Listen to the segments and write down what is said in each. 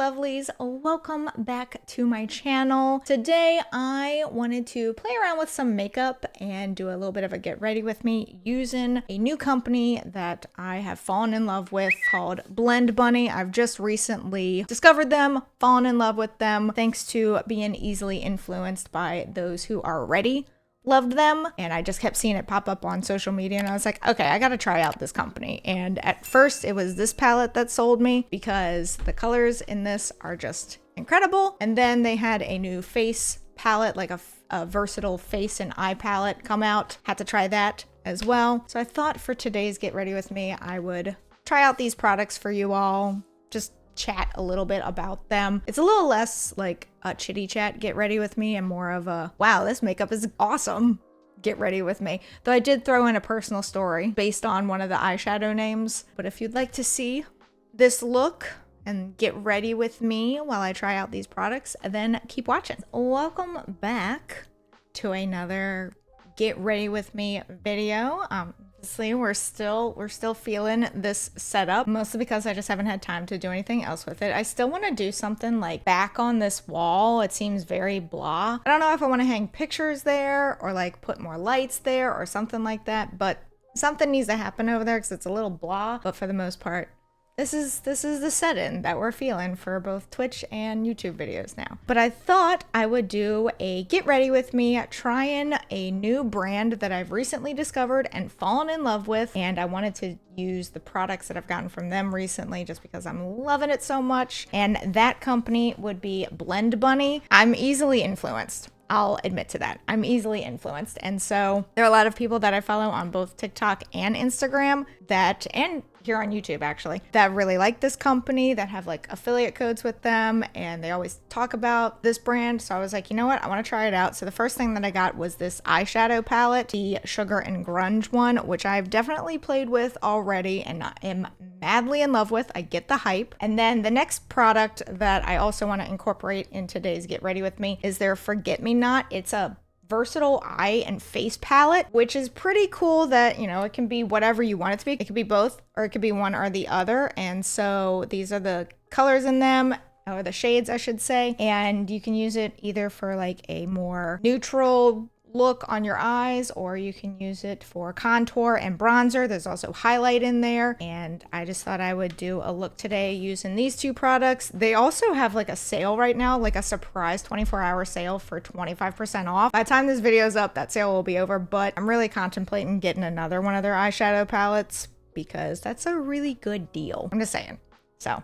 lovelies, welcome back to my channel. Today I wanted to play around with some makeup and do a little bit of a get ready with me using a new company that I have fallen in love with called Blend Bunny. I've just recently discovered them, fallen in love with them thanks to being easily influenced by those who already loved them, and I just kept seeing it pop up on social media and I was like, okay, I gotta try out this company. And at first it was this palette that sold me because the colors in this are just incredible, and then they had a new face palette, like a versatile face and eye palette come out. Had to try that as well. So I thought for today's Get Ready With Me I would try out these products for you all, just chat a little bit about them. It's a little less like a chitty chat get ready with me and more of a wow, this makeup is awesome get ready with me. Though I did throw in a personal story based on one of the eyeshadow names. But if you'd like to see this look and get ready with me while I try out these products, then keep watching. Welcome back to another get ready with me video. Obviously we're still feeling this setup, mostly because I just haven't had time to do anything else with it. I still want to do something like back on this wall. It seems very blah. I don't know if I want to hang pictures there or like put more lights there or something like that, but something needs to happen over there because it's a little blah. But for the most part, this is the set-in that we're feeling for both Twitch and YouTube videos now. But I thought I would do a get ready with me trying a new brand that I've recently discovered and fallen in love with, and I wanted to use the products that I've gotten from them recently just because I'm loving it so much. And that company would be Blend Bunny. I'm easily influenced. I'll admit to that. I'm easily influenced. And so there are a lot of people that I follow on both TikTok and Instagram that, and here on YouTube actually, that really like this company, that have like affiliate codes with them, and they always talk about this brand. So I was like, you know what? I want to try it out. So the first thing that I got was this eyeshadow palette, the Sugar and Grunge one, which I've definitely played with already and am madly in love with. I get the hype. And then the next product that I also want to incorporate in today's Get Ready With Me is their Forget Me Not. It's a versatile eye and face palette, which is pretty cool that, you know, it can be whatever you want it to be. It could be both, or it could be one or the other. And so these are the colors in them, or the shades I should say, and you can use it either for like a more neutral look on your eyes, or you can use it for contour and bronzer. There's also highlight in there, and I just thought I would do a look today using these two products. They also have like a sale right now, like a surprise 24-hour sale for 25% off. By the time this video is up, that sale will be over, but I'm really contemplating getting another one of their eyeshadow palettes because that's a really good deal. I'm just saying. So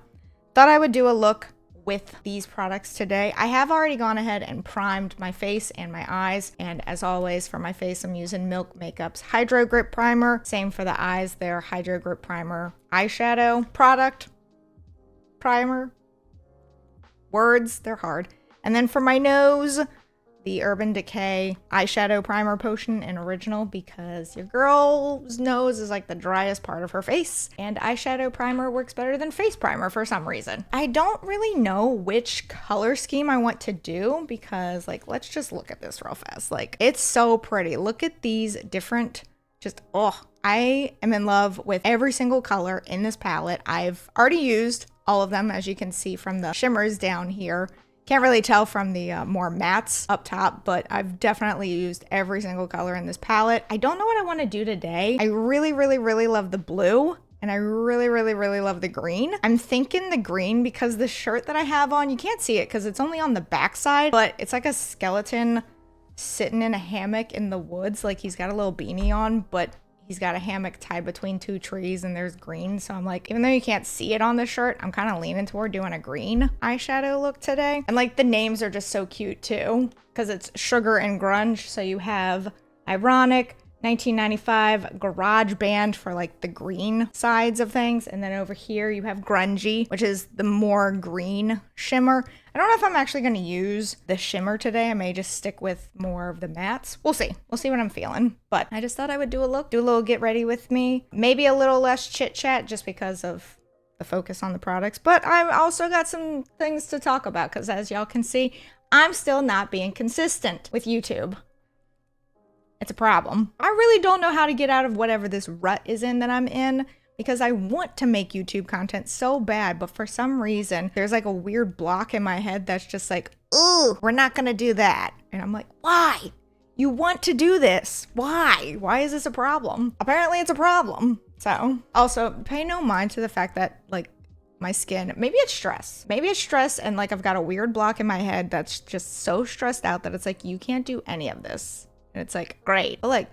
thought I would do a look with these products today. I have already gone ahead and primed my face and my eyes, and as always for my face I'm using Milk Makeup's Hydro Grip Primer. Same for the eyes, their Hydro Grip Primer eyeshadow product. Primer. Words, they're hard. And then for my nose, the Urban Decay eyeshadow primer potion in original, because your girl's nose is like the driest part of her face, and eyeshadow primer works better than face primer for some reason. I don't really know which color scheme I want to do because, like, let's just look at this real fast. Like, it's so pretty. Look at these different, just, oh, I am in love with every single color in this palette. I've already used all of them, as you can see from the shimmers down here. Can't really tell from the more mattes up top, but I've definitely used every single color in this palette. I don't know what I want to do today. I really love the blue, and I really love the green. I'm thinking the green because the shirt that I have on, you can't see it because it's only on the back side, but it's like a skeleton sitting in a hammock in the woods. Like, he's got a little beanie on, but he's got a hammock tied between two trees and there's green. So I'm like, even though you can't see it on the shirt, I'm kind of leaning toward doing a green eyeshadow look today. And like the names are just so cute too, because it's Sugar and Grunge. So you have ironic, 1995 Garage Band for like the green sides of things. And then over here you have Grungy, which is the more green shimmer. I don't know if I'm actually going to use the shimmer today. I may just stick with more of the mattes. We'll see. We'll see what I'm feeling. But I just thought I would do a look, do a little get ready with me. Maybe a little less chit chat just because of the focus on the products. But I've also got some things to talk about because, as y'all can see, I'm still not being consistent with YouTube. It's a problem. I really don't know how to get out of whatever this rut is in that I'm in, because I want to make YouTube content so bad, but for some reason, there's like a weird block in my head that's just like, ooh, we're not gonna do that. And I'm like, why? You want to do this. Why? Why is this a problem? Apparently it's a problem. So also pay no mind to the fact that like my skin, maybe it's stress. Maybe it's stress and like I've got a weird block in my head that's just so stressed out that it's like, you can't do any of this. And it's like, great. But like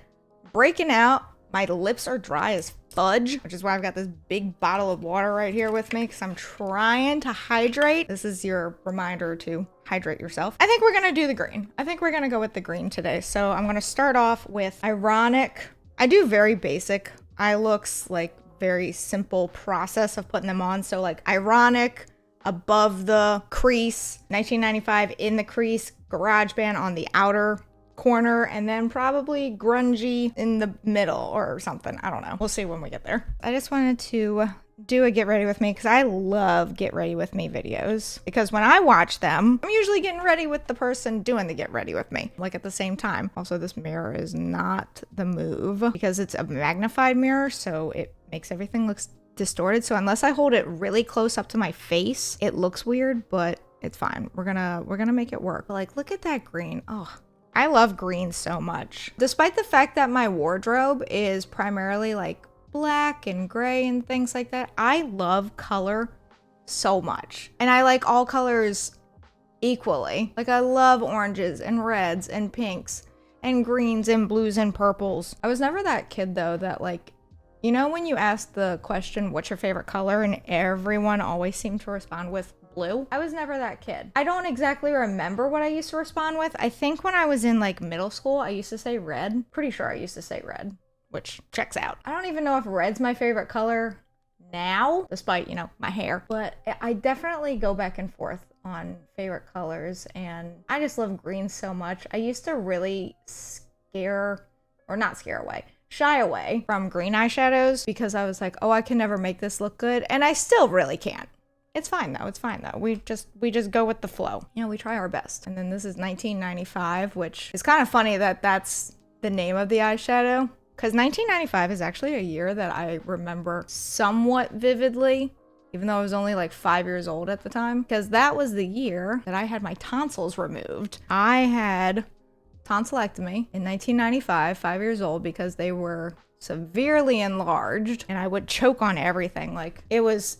breaking out, my lips are dry as fudge, which is why I've got this big bottle of water right here with me because I'm trying to hydrate. This is your reminder to hydrate yourself. I think we're gonna do the green. I think we're gonna go with the green today. So I'm gonna start off with ironic. I do very basic eye looks, like very simple process of putting them on. So like ironic above the crease, 1995 in the crease, garage band on the outer corner, and then probably grungy in the middle or something. I don't know. We'll see when we get there. I just wanted to do a get ready with me because I love get ready with me videos, because when I watch them, I'm usually getting ready with the person doing the get ready with me, like at the same time. Also, this mirror is not the move because it's a magnified mirror, so it makes everything look distorted. So unless I hold it really close up to my face, it looks weird, but it's fine. We're gonna make it work. Like, look at that green. Oh, I love green so much. Despite the fact that my wardrobe is primarily like black and gray and things like that, I love color so much. And I like all colors equally. Like I love oranges and reds and pinks and greens and blues and purples. I was never that kid though that like, you know, when you ask the question, what's your favorite color? And everyone always seemed to respond with blue. I was never that kid. I don't exactly remember what I used to respond with. I think when I was in like middle school, I used to say red. Pretty sure I used to say red, which checks out. I don't even know if red's my favorite color now, despite, you know, my hair, but I definitely go back and forth on favorite colors, and I just love green so much. I used to really shy away from green eyeshadows because I was like, oh, I can never make this look good. And I still really can't. It's fine though. It's fine though. We just go with the flow. You know, we try our best. And then this is 1995, which is kind of funny that that's the name of the eyeshadow, because 1995 is actually a year that I remember somewhat vividly, even though I was only like 5 years old at the time, because that was the year that I had my tonsils removed. I had tonsillectomy in 1995, 5 years old, because they were severely enlarged and I would choke on everything. Like it was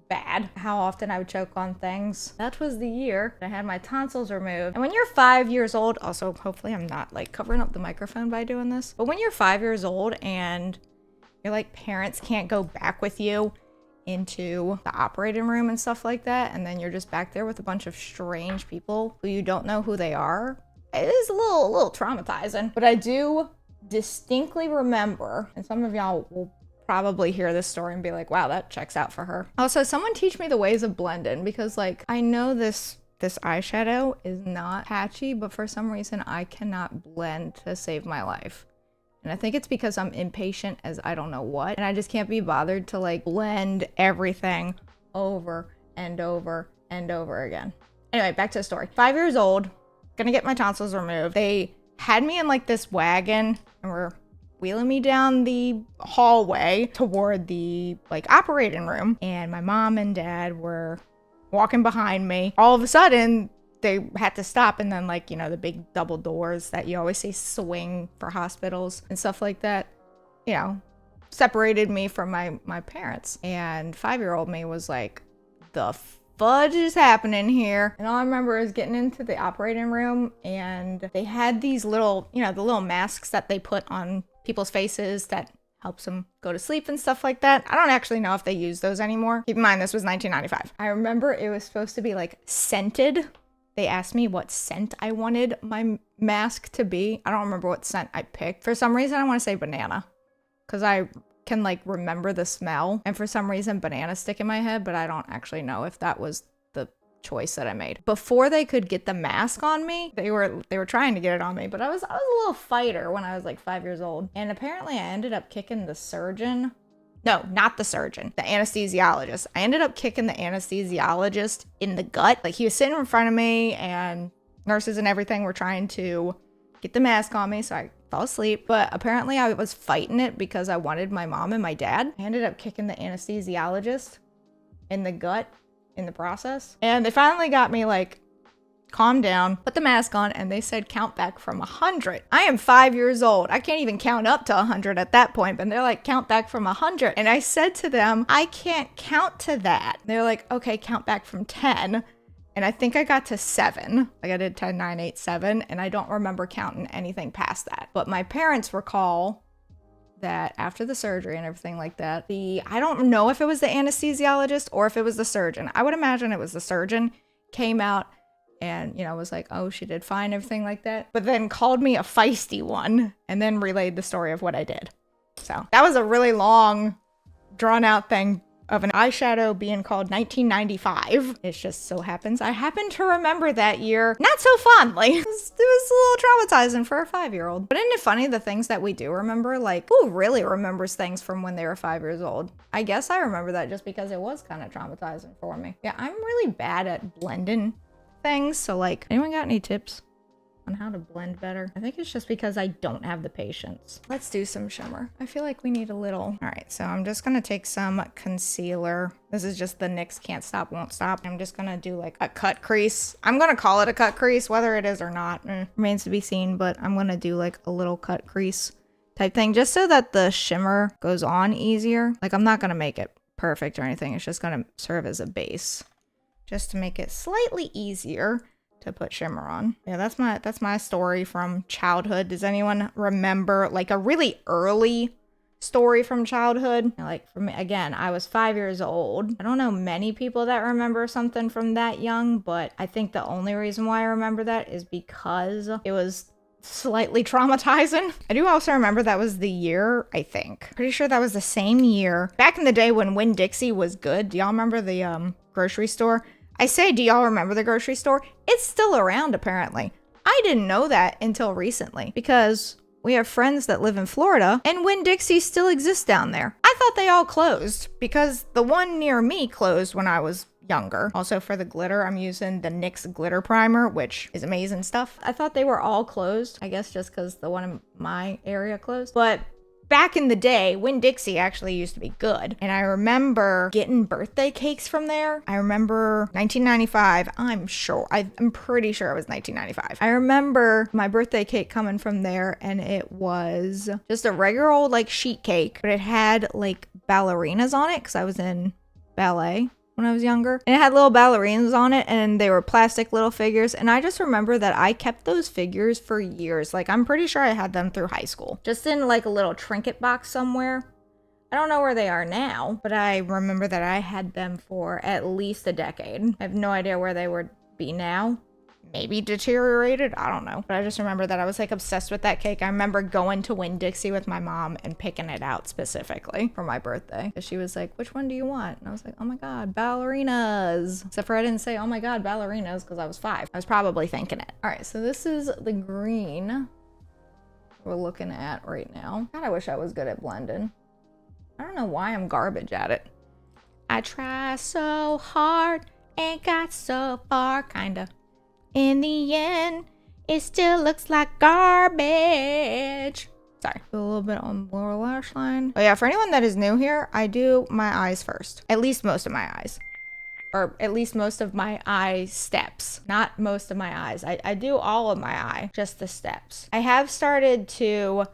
bad how often I would choke on things. That was the year I had my tonsils removed. And when you're 5 years old, also hopefully I'm not like covering up the microphone by doing this, but when you're 5 years old and your like parents can't go back with you into the operating room and stuff like that, and then you're just back there with a bunch of strange people who you don't know who they are, it is a little traumatizing. But I do distinctly remember, and some of y'all will probably hear this story and be like, wow, that checks out for her. Also, someone teach me the ways of blending, because like I know this eyeshadow is not patchy, but for some reason I cannot blend to save my life. And I think it's because I'm impatient as I don't know what, and I just can't be bothered to like blend everything over and over and over again. Anyway, back to the story. 5 years old, gonna get my tonsils removed. They had me in like this wagon and were wheeling me down the hallway toward the like operating room, and my mom and dad were walking behind me. All of a sudden they had to stop, and then like, you know, the big double doors that you always see swing for hospitals and stuff like that, you know, separated me from my parents. And 5-year-old me was like, the fudge is happening here? And all I remember is getting into the operating room, and they had these little, you know, the little masks that they put on people's faces that helps them go to sleep and stuff like that. I don't actually know if they use those anymore. Keep in mind, this was 1995. I remember it was supposed to be like scented. They asked me what scent I wanted my mask to be. I don't remember what scent I picked. For some reason, I want to say banana, because I can like remember the smell, and for some reason banana stick in my head, but I don't actually know if that was the choice that I made. Before they could get the mask on me, they were trying to get it on me, but I was a little fighter when I was like 5 years old, and apparently I ended up kicking the surgeon. No, not the surgeon, the anesthesiologist. I ended up kicking the anesthesiologist in the gut. Like, he was sitting in front of me, and nurses and everything were trying to get the mask on me, so I fell asleep, but apparently I was fighting it because I wanted my mom and my dad. I ended up kicking the anesthesiologist in the gut in the process. And they finally got me like, calm down, put the mask on, and they said count back from 100. I am 5 years old. I can't even count up to 100 at that point, but they're like, count back from 100. And I said to them, I can't count to that. They're like, okay, count back from 10. And I think I got to 7. Like I did 10, 9, 8, 7, and I don't remember counting anything past that. But my parents recall that after the surgery and everything like that, I don't know if it was the anesthesiologist or if it was the surgeon. I would imagine it was the surgeon, came out and, you know, was like, oh, she did fine, everything like that. But then called me a feisty one and then relayed the story of what I did. So that was a really long, drawn out thing of an eyeshadow being called 1995. It just so happens I happen to remember that year not so fondly. It was a little traumatizing for a 5-year-old. But isn't it funny the things that we do remember? Like, who really remembers things from when they were 5 years old? I guess I remember that just because it was kind of traumatizing for me. Yeah, I'm really bad at blending things. So like, anyone got any tips on how to blend better? I think it's just because I don't have the patience. Let's do some shimmer. I feel like we need a little. All right, so I'm just gonna take some concealer. This is just the NYX Can't Stop Won't Stop. I'm just gonna do like a cut crease. I'm gonna call it a cut crease, whether it is or not remains to be seen, but I'm gonna do like a little cut crease type thing just so that the shimmer goes on easier. Like I'm not gonna make it perfect or anything. It's just gonna serve as a base just to make it slightly easier to put shimmer on. Yeah, that's my story from childhood. Does anyone remember like a really early story from childhood? Like for me, again, I was 5 years old. I don't know many people that remember something from that young, but I think the only reason why I remember that is because it was slightly traumatizing. I do also remember that was the year, I think. Pretty sure that was the same year. Back in the day when Winn-Dixie was good. Do y'all remember the grocery store? I say, do y'all remember the grocery store? It's still around, apparently. I didn't know that until recently because we have friends that live in Florida and Winn-Dixie still exists down there. I thought they all closed because the one near me closed when I was younger. Also for the glitter, I'm using the NYX glitter primer, which is amazing stuff. I thought they were all closed, I guess just because the one in my area closed. But back in the day, Winn-Dixie actually used to be good. And I remember getting birthday cakes from there. I remember 1995, I'm pretty sure it was 1995. I remember my birthday cake coming from there and it was just a regular old like sheet cake, but it had like ballerinas on it because I was in ballet when I was younger. And it had little ballerinas on it and they were plastic little figures. And I just remember that I kept those figures for years. Like I'm pretty sure I had them through high school. Just in like a little trinket box somewhere. I don't know where they are now, but I remember that I had them for at least a decade. I have no idea where they would be now. Maybe deteriorated, I don't know. But I just remember that I was like obsessed with that cake. I remember going to Winn-Dixie with my mom and picking it out specifically for my birthday. She was like, which one do you want? And I was like, oh my God, ballerinas. Except for I didn't say, oh my God, ballerinas, because I was 5. I was probably thinking it. All right, so this is the green we're looking at right now. God, I wish I was good at blending. I don't know why I'm garbage at it. I try so hard and got so far, kinda. In the end, it still looks like garbage. Sorry. A little bit on the lower lash line. Oh yeah, for anyone that is new here, I do my eyes first. At least most of my eyes. Or at least most of my eye steps. Not most of my eyes. I do all of my eye, just the steps. I have started to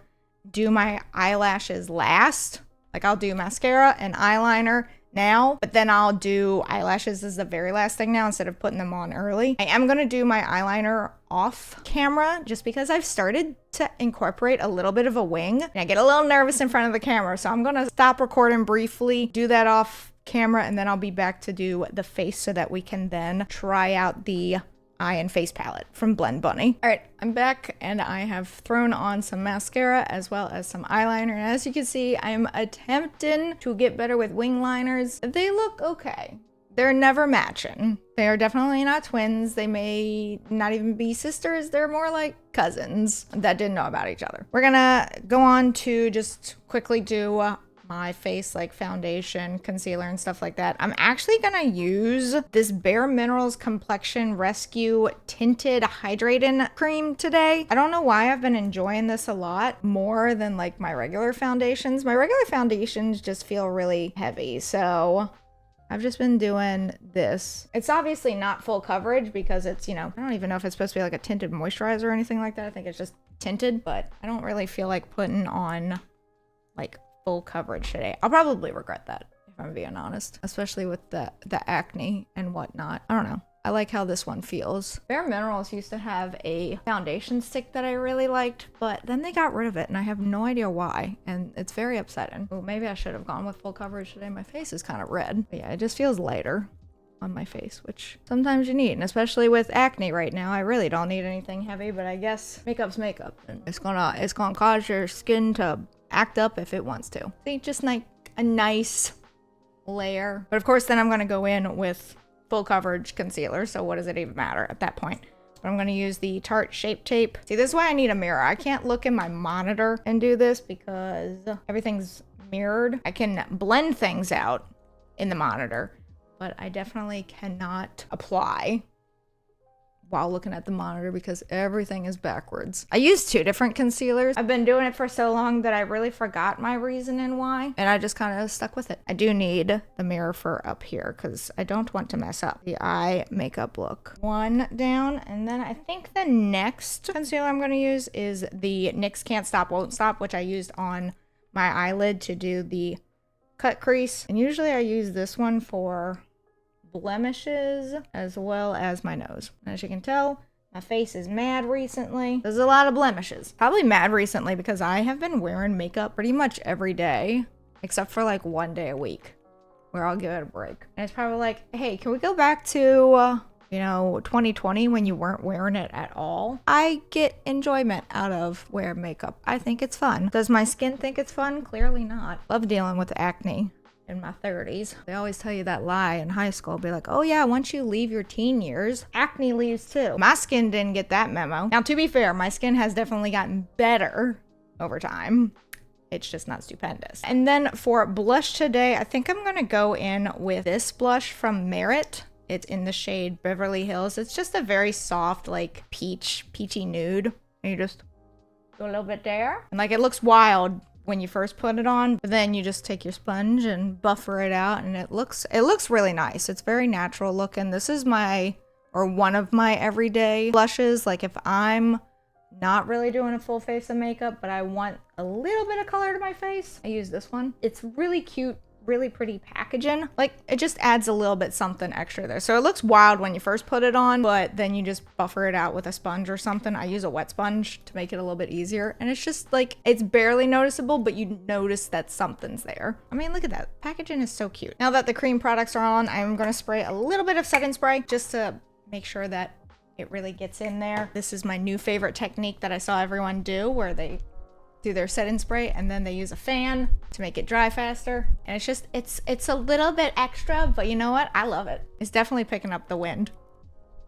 do my eyelashes last. Like I'll do mascara and eyeliner now, but then I'll do eyelashes as the very last thing now instead of putting them on early. I am going to do my eyeliner off camera just because I've started to incorporate a little bit of a wing and I get a little nervous in front of the camera. So I'm going to stop recording briefly, do that off camera, and then I'll be back to do the face so that we can then try out the eye and face palette from Blend Bunny. All right, I'm back and I have thrown on some mascara as well as some eyeliner. And as you can see, I'm attempting to get better with wing liners. They look okay. They're never matching. They are definitely not twins. They may not even be sisters. They're more like cousins that didn't know about each other. We're gonna go on to just quickly do my face, like foundation, concealer, and stuff like that, I'm actually gonna use this Bare Minerals Complexion Rescue Tinted Hydrating Cream today. I don't know why I've been enjoying this a lot more than like my regular foundations. My regular foundations just feel really heavy, so I've just been doing this. It's obviously not full coverage because it's, you know, I don't even know if it's supposed to be like a tinted moisturizer or anything like that. I think it's just tinted, but I don't really feel like putting on like full coverage today. I'll probably regret that if I'm being honest, especially with the acne and whatnot. I don't know. I like how this one feels. Bare Minerals used to have a foundation stick that I really liked, but then they got rid of it and I have no idea why, and it's very upsetting. Oh, maybe I should have gone with full coverage today. My face is kind of red. But yeah, it just feels lighter on my face, which sometimes you need, and especially with acne right now, I really don't need anything heavy, but I guess makeup's makeup, and it's gonna cause your skin to act up if it wants to. See, just like a nice layer. But of course, then I'm gonna go in with full coverage concealer, so what does it even matter at that point? But I'm going to use the Tarte Shape Tape. See, this is why I need a mirror. I can't look in my monitor and do this because everything's mirrored. I can blend things out in the monitor, but I definitely cannot apply while looking at the monitor because everything is backwards. I use 2 different concealers. I've been doing it for so long that I really forgot my reasoning why, and I just kind of stuck with it. I do need the mirror for up here because I don't want to mess up the eye makeup look. One down, and then I think the next concealer I'm going to use is the NYX Can't Stop Won't Stop, which I used on my eyelid to do the cut crease. And usually I use this one for blemishes as well as my nose. As you can tell, my face is mad recently. There's a lot of blemishes. Probably mad recently because I have been wearing makeup pretty much every day except for like 1 day a week where I'll give it a break. And it's probably like, hey, can we go back to you know, 2020 when you weren't wearing it at all? I get enjoyment out of wearing makeup. I think it's fun. Does my skin think it's fun? Clearly not. Love dealing with acne in my 30s. They always tell you that lie in high school. Be like, oh yeah, once you leave your teen years, acne leaves too. My skin didn't get that memo. Now, to be fair, my skin has definitely gotten better over time. It's just not stupendous. And then for blush today, I think I'm gonna go in with this blush from Merit. It's in the shade Beverly Hills. It's just a very soft, like peachy nude. And you just go a little bit there. And like, it looks wild when you first put it on, but then you just take your sponge and buffer it out, and it looks really nice. It's very natural looking. This is one of my everyday blushes. Like if I'm not really doing a full face of makeup, but I want a little bit of color to my face, I use this one. It's really cute, really pretty packaging. Like it just adds a little bit something extra there. So it looks wild when you first put it on, but then you just buffer it out with a sponge or something. I use a wet sponge to make it a little bit easier. And it's just like, it's barely noticeable, but you notice that something's there. I mean, look at that. Packaging is so cute. Now that the cream products are on, I'm going to spray a little bit of setting spray just to make sure that it really gets in there. This is my new favorite technique that I saw everyone do, where they do their set-in spray and then they use a fan to make it dry faster. And it's just, it's a little bit extra, but you know what? I love it. It's definitely picking up the wind.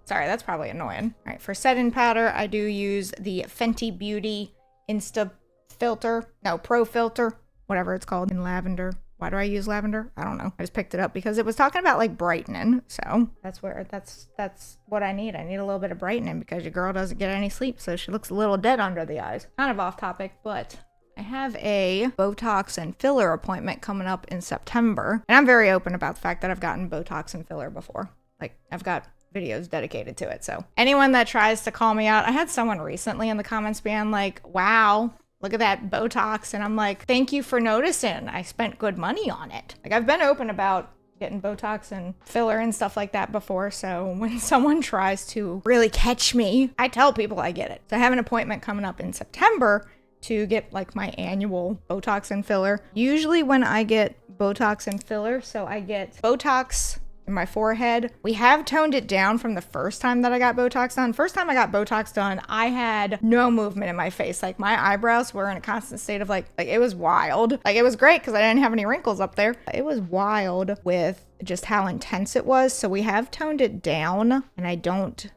Sorry, that's probably annoying. All right, for set-in powder, I do use the Fenty Beauty Pro Filter, whatever it's called, in lavender. Why do I use lavender? I don't know. I just picked it up because it was talking about like brightening. So that's what I need. I need a little bit of brightening because your girl doesn't get any sleep. So she looks a little dead under the eyes. Kind of off topic, but I have a Botox and filler appointment coming up in September. And I'm very open about the fact that I've gotten Botox and filler before. Like I've got videos dedicated to it. So anyone that tries to call me out, I had someone recently in the comments being like, wow, look at that Botox. And I'm like, thank you for noticing. I spent good money on it. Like I've been open about getting Botox and filler and stuff like that before. So when someone tries to really catch me, I tell people I get it. So I have an appointment coming up in September to get like my annual Botox and filler. Usually when I get Botox and filler, so I get Botox in my forehead. We have toned it down from the first time that I got Botox done. First time I got Botox done, I had no movement in my face. Like my eyebrows were in a constant state of like it was wild. Like it was great because I didn't have any wrinkles up there. It was wild with just how intense it was. So we have toned it down and I don't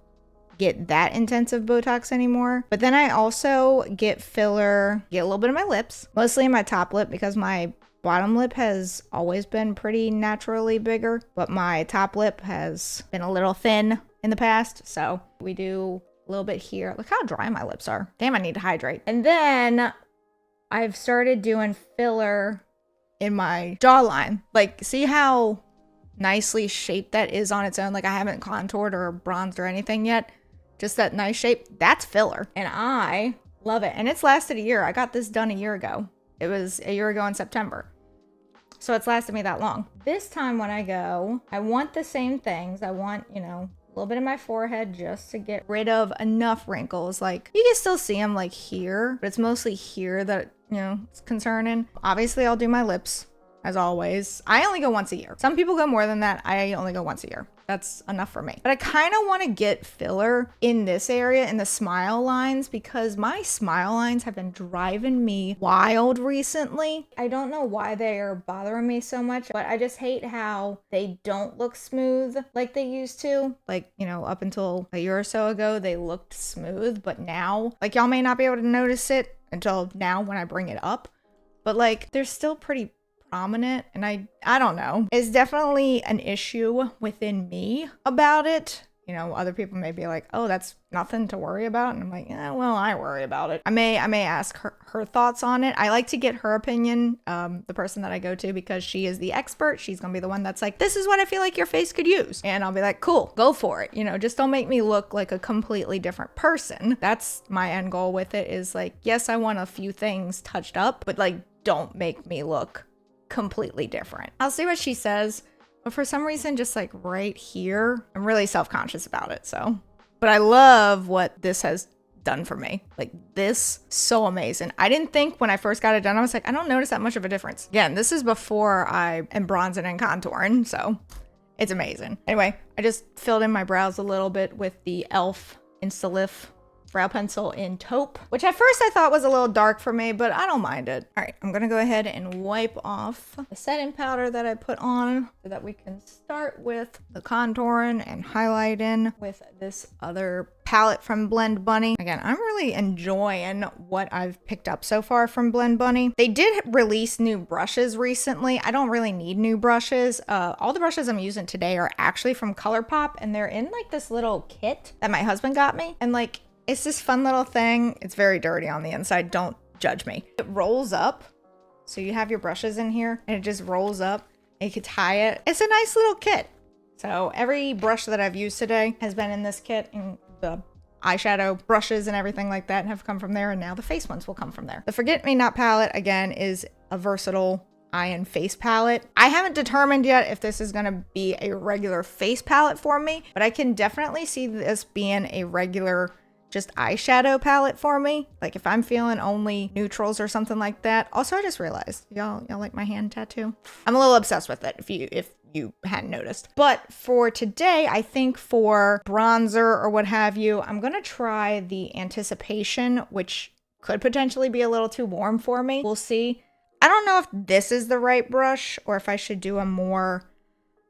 get that intensive Botox anymore. But then I also get filler, get a little bit of my lips, mostly in my top lip because my bottom lip has always been pretty naturally bigger, but my top lip has been a little thin in the past. So we do a little bit here. Look how dry my lips are. Damn, I need to hydrate. And then I've started doing filler in my jawline. Like, see how nicely shaped that is on its own? Like, I haven't contoured or bronzed or anything yet. Just that nice shape. That's filler. And I love it. And it's lasted a year. I got this done a year ago. It was a year ago in September. So it's lasted me that long. This time when I go, I want the same things. I want, you know, a little bit of my forehead just to get rid of enough wrinkles. Like, you can still see them like here, but it's mostly here that, you know, it's concerning. Obviously, I'll do my lips as always. I only go once a year. Some people go more than that. I only go once a year. That's enough for me. But I kind of want to get filler in this area, in the smile lines, because my smile lines have been driving me wild recently. I don't know why they are bothering me so much, but I just hate how they don't look smooth like they used to. Like, you know, up until a year or so ago, they looked smooth, but now, like, y'all may not be able to notice it until now when I bring it up, but like, they're still pretty prominent, and I don't know. It's definitely an issue within me about it. You know, other people may be like, oh, that's nothing to worry about. And I'm like, yeah, well, I worry about it. I may ask her thoughts on it. I like to get her opinion, the person that I go to, because she is the expert. She's gonna be the one that's like, this is what I feel like your face could use. And I'll be like, cool, go for it. You know, just don't make me look like a completely different person. That's my end goal with it, is like, yes, I want a few things touched up, but like, don't make me look completely different. I'll see what she says, but for some reason, just like right here, I'm really self-conscious about it. So, but I love what this has done for me. Like, this, so amazing. I didn't think when I first got it done, I was like, I don't notice that much of a difference. Again, this is before I am bronzing and contouring, so it's amazing. Anyway, I just filled in my brows a little bit with the e.l.f. Insta-Lift brow pencil in taupe, which at first I thought was a little dark for me, but I don't mind it. All right, I'm gonna go ahead and wipe off the setting powder that I put on so that we can start with the contouring and highlighting with this other palette from Blend Bunny. Again, I'm really enjoying what I've picked up so far from Blend Bunny. They did release new brushes recently. I don't really need new brushes. All the brushes I'm using today are actually from ColourPop, and they're in like this little kit that my husband got me. And like, it's this fun little thing. It's very dirty on the inside. Don't judge me. It rolls up. So you have your brushes in here and it just rolls up and you can tie it. It's a nice little kit. So every brush that I've used today has been in this kit, and the eyeshadow brushes and everything like that have come from there. And now the face ones will come from there. The Forget Me Not palette, again, is a versatile eye and face palette. I haven't determined yet if this is going to be a regular face palette for me, but I can definitely see this being a regular just eyeshadow palette for me. Like if I'm feeling only neutrals or something like that. Also, I just realized, y'all like my hand tattoo? I'm a little obsessed with it, if you hadn't noticed. But for today, I think for bronzer or what have you, I'm gonna try the Anticipation, which could potentially be a little too warm for me. We'll see. I don't know if this is the right brush or if I should do a more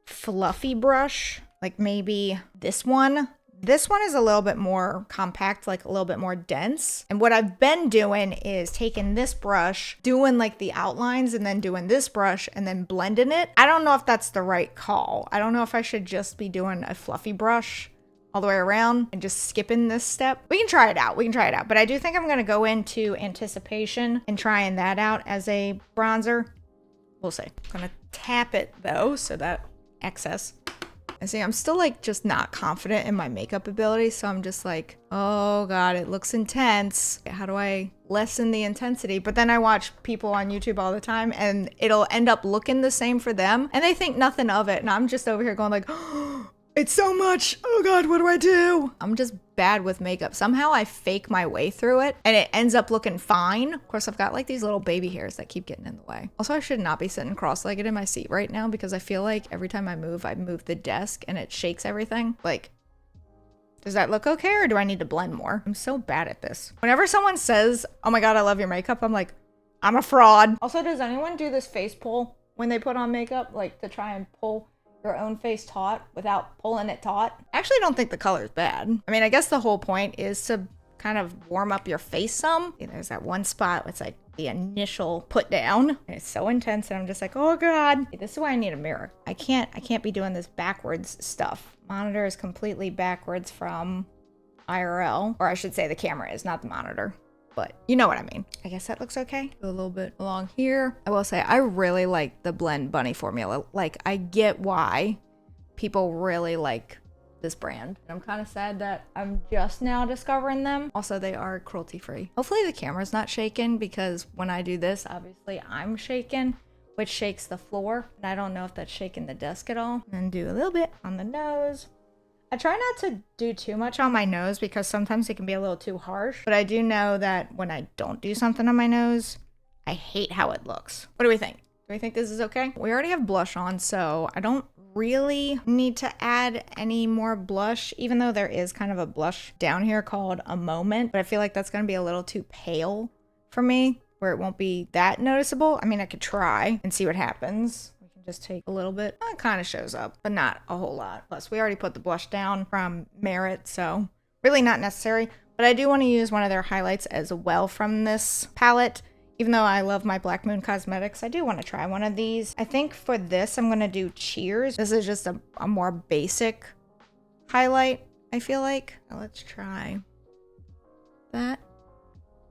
fluffy brush, like maybe this one. This one is a little bit more compact, like a little bit more dense. And what I've been doing is taking this brush, doing like the outlines, and then doing this brush and then blending it. I don't know if that's the right call. I don't know if I should just be doing a fluffy brush all the way around and just skipping this step. We can try it out. But I do think I'm going to go into Anticipation and trying that out as a bronzer. We'll see. I'm going to tap it though, so that excess. And see, I'm still like just not confident in my makeup ability. So I'm just like, oh God, it looks intense. How do I lessen the intensity? But then I watch people on YouTube all the time and it'll end up looking the same for them. And they think nothing of it. And I'm just over here going like, oh, it's so much. Oh God, what do I do? I'm just bad with makeup. Somehow I fake my way through it and it ends up looking fine. Of course, I've got like these little baby hairs that keep getting in the way. Also, I should not be sitting cross-legged in my seat right now because I feel like every time I move the desk and it shakes everything. Like, does that look okay or do I need to blend more? I'm so bad at this. Whenever someone says, oh my God, I love your makeup, I'm like, I'm a fraud. Also, does anyone do this face pull when they put on makeup? Like to try and pull your own face taut without pulling it taut? I actually don't think the color is bad. I mean, I guess the whole point is to kind of warm up your face some. There's that one spot where it's like the initial put down. And it's so intense and I'm just like, oh God, this is why I need a mirror. I can't be doing this backwards stuff. Monitor is completely backwards from IRL, or I should say the camera is, not the monitor. But you know what I mean. I guess that looks okay. Go a little bit along here. I will say I really like the Blend Bunny formula. Like, I get why people really like this brand. I'm kind of sad that I'm just now discovering them. Also, they are cruelty free. Hopefully the camera's not shaking, because when I do this, obviously I'm shaking, which shakes the floor. And I don't know if that's shaking the desk at all. And do a little bit on the nose. I try not to do too much on my nose because sometimes it can be a little too harsh, but I do know that when I don't do something on my nose, I hate how it looks. What do we think? Do we think this is okay? We already have blush on, so I don't really need to add any more blush, even though there is kind of a blush down here called A Moment, but I feel like that's going to be a little too pale for me, where it won't be that noticeable. I mean, I could try and see what happens. Just take a little bit. It kind of shows up, but not a whole lot. Plus, we already put the blush down from Merit, so really not necessary. But I do want to use one of their highlights as well from this palette. Even though I love my Black Moon Cosmetics, I do want to try one of these. I think for this, I'm going to do Cheers. This is just a more basic highlight, I feel like. Now let's try that.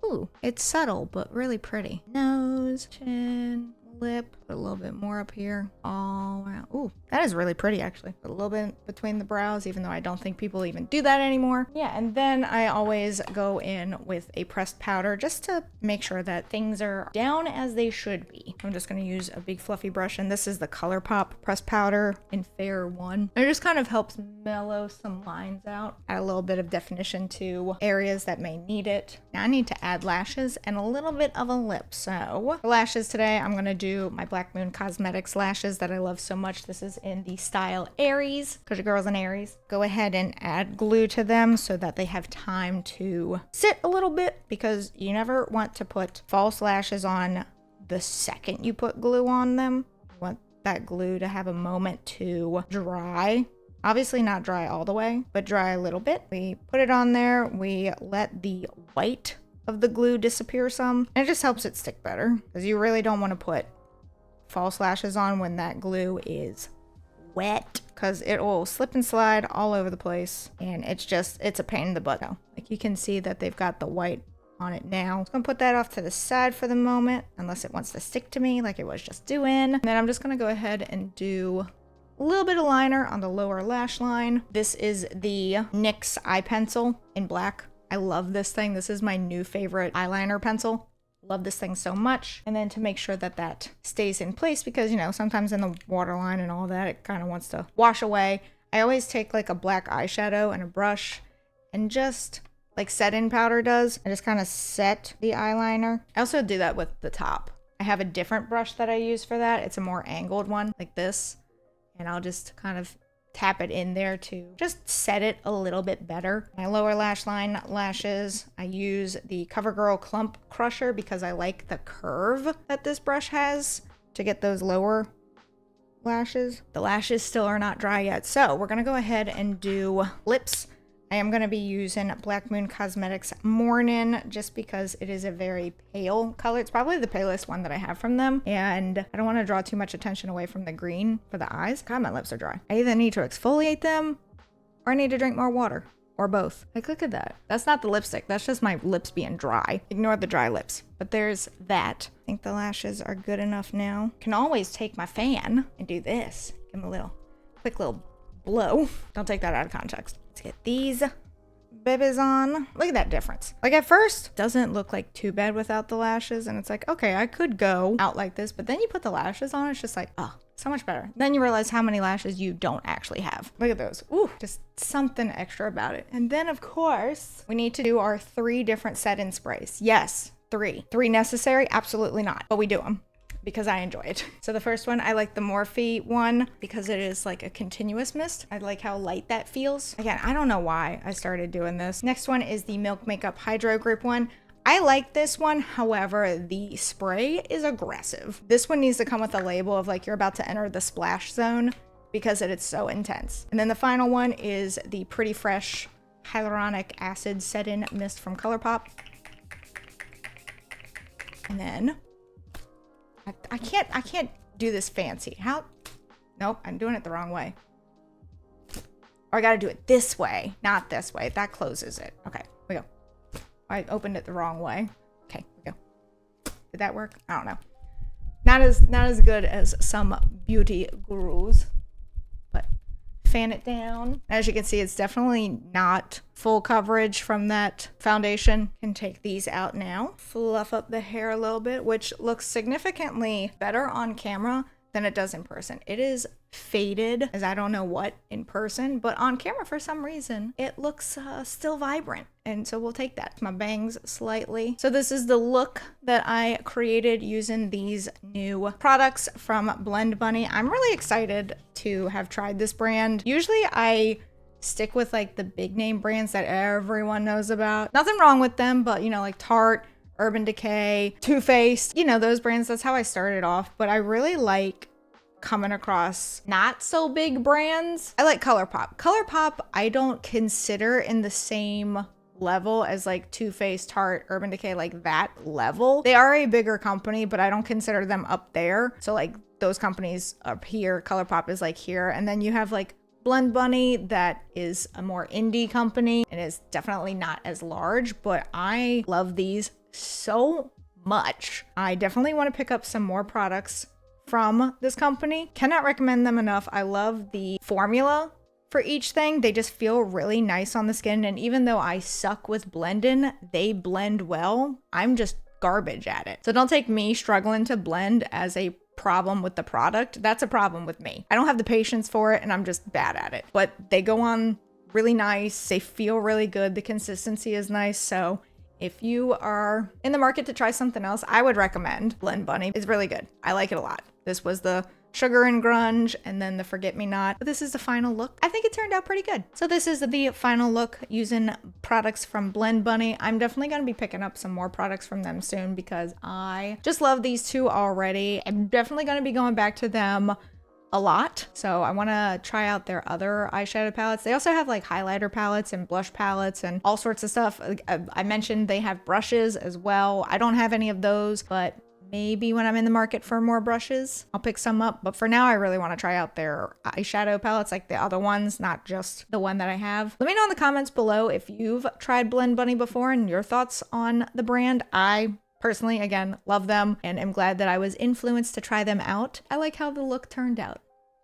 Ooh, it's subtle, but really pretty. Nose, chin, lip, put a little bit more up here, all around. Ooh, that is really pretty actually. Put a little bit between the brows, even though I don't think people even do that anymore. Yeah, and then I always go in with a pressed powder just to make sure that things are down as they should be. I'm just gonna use a big fluffy brush, and this is the ColourPop pressed powder in Fair 1. It just kind of helps mellow some lines out, add a little bit of definition to areas that may need it. Now I need to add lashes and a little bit of a lip. So for lashes today, I'm gonna do my Black Moon Cosmetics lashes that I love so much. This is in the style Aries, because your girl's an Aries. Go ahead and add glue to them so that they have time to sit a little bit, because you never want to put false lashes on the second you put glue on them. You want that glue to have a moment to dry. Obviously not dry all the way, but dry a little bit. We put it on there. We let the white of the glue disappear some, and it just helps it stick better, because you really don't want to put false lashes on when that glue is wet, because it will slip and slide all over the place, and it's a pain in the butt. So, like, you can see that they've got the white on it now. I'm gonna put that off to the side for the moment, unless it wants to stick to me like it was just doing. And then I'm just gonna go ahead and do a little bit of liner on the lower lash line. This is the NYX eye pencil in black. I love this thing. This is my new favorite eyeliner pencil. Love this thing so much. And then to make sure that that stays in place, because, you know, sometimes in the waterline and all that, it kind of wants to wash away. I always take like a black eyeshadow and a brush and just like set-in powder does. I just kind of set the eyeliner. I also do that with the top. I have a different brush that I use for that. It's a more angled one like this. And I'll just kind of tap it in there to just set it a little bit better. My lower lash line lashes, I use the CoverGirl Clump Crusher because I like the curve that this brush has to get those lower lashes. The lashes still are not dry yet, so we're gonna go ahead and do lips. I am going to be using Black Moon Cosmetics Mourning just because it is a very pale color. It's probably the palest one that I have from them, and I don't want to draw too much attention away from the green for the eyes. God, my lips are dry. I either need to exfoliate them or I need to drink more water, or both. Like, look at that. That's not the lipstick. That's just my lips being dry. Ignore the dry lips. But there's that. I think the lashes are good enough now. Can always take my fan and do this. Give them a quick little blow. Don't take that out of context. Let's get these babies on. Look at that difference. Like, at first, doesn't look like too bad without the lashes, and it's like, okay, I could go out like this, but then you put the lashes on, it's just like, oh, so much better. Then you realize how many lashes you don't actually have. Look at those. Ooh, just something extra about it. And then, of course, we need to do our 3 different set-in sprays. Yes, 3. 3 necessary? Absolutely not, but we do them because I enjoy it. So the first one, I like the Morphe one because it is like a continuous mist. I like how light that feels. Again, I don't know why I started doing this. Next one is the Milk Makeup Hydro Grip one. I like this one, however, the spray is aggressive. This one needs to come with a label of like you're about to enter the splash zone because it is so intense. And then the final one is the Pretty Fresh Hyaluronic Acid Set-In Mist from ColourPop. And then I can't do this fancy. How? Nope, I'm doing it the wrong way. Or I gotta do it this way, not this way. That closes it. Okay, we go. I opened it the wrong way. Okay, we go. Did that work? I don't know. Not as good as some beauty gurus, but fan it down. As you can see, it's definitely not full coverage from that foundation. Can take these out now. Fluff up the hair a little bit, which looks significantly better on camera than it does in person. It is faded as I don't know what in person, but on camera for some reason it looks still vibrant, and so we'll take that. My bangs slightly. So this is the look that I created using these new products from Blend Bunny. I'm really excited to have tried this brand. Usually I stick with like the big name brands that everyone knows about. Nothing wrong with them, but you know, like Tarte, Urban Decay, Too Faced, you know, those brands. That's how I started off, but I really like coming across not so big brands. I like ColourPop. ColourPop I don't consider in the same level as like Too Faced, Tarte, Urban Decay, like that level. They are a bigger company, but I don't consider them up there. So like those companies up here, ColourPop is like here, and then you have like Blend Bunny that is a more indie company and is definitely not as large, but I love these so much. I definitely want to pick up some more products from this company. Cannot recommend them enough. I love the formula for each thing. They just feel really nice on the skin, and even though I suck with blending, they blend well. I'm just garbage at it. So don't take me struggling to blend as a problem with the product. That's a problem with me. I don't have the patience for it, and I'm just bad at it. But they go on really nice. They feel really good. The consistency is nice. So if you are in the market to try something else, I would recommend Blend Bunny. It's really good. I like it a lot. This was the Sugar and Grunge, and then the Forget Me Not. But this is the final look. I think it turned out pretty good. So this is the final look using products from Blend Bunny. I'm definitely going to be picking up some more products from them soon because I just love these two already. I'm definitely going to be going back to them a lot. So I want to try out their other eyeshadow palettes. They also have like highlighter palettes and blush palettes and all sorts of stuff. I mentioned they have brushes as well. I don't have any of those, but maybe when I'm in the market for more brushes, I'll pick some up. But for now, I really want to try out their eyeshadow palettes, like the other ones, not just the one that I have. Let me know in the comments below if you've tried Blend Bunny before and your thoughts on the brand. I personally, again, love them and am glad that I was influenced to try them out. I like how the look turned out.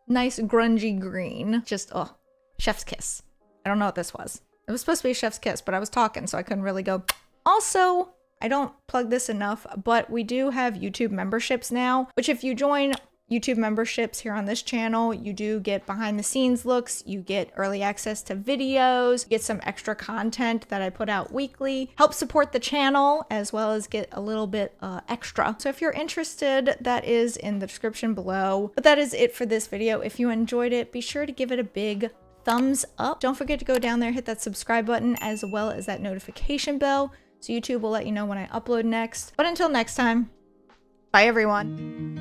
Nice grungy green. Just, oh, chef's kiss. I don't know what this was. It was supposed to be a chef's kiss, but I was talking, so I couldn't really go. Also, I don't plug this enough, but we do have YouTube memberships now, which if you join YouTube memberships here on this channel, you do get behind the scenes looks, you get early access to videos, you get some extra content that I put out weekly, help support the channel, as well as get a little bit extra. So if you're interested, that is in the description below. But that is it for this video. If you enjoyed it, be sure to give it a big thumbs up. Don't forget to go down there, hit that subscribe button, as well as that notification bell, so YouTube will let you know when I upload next. But until next time, bye everyone.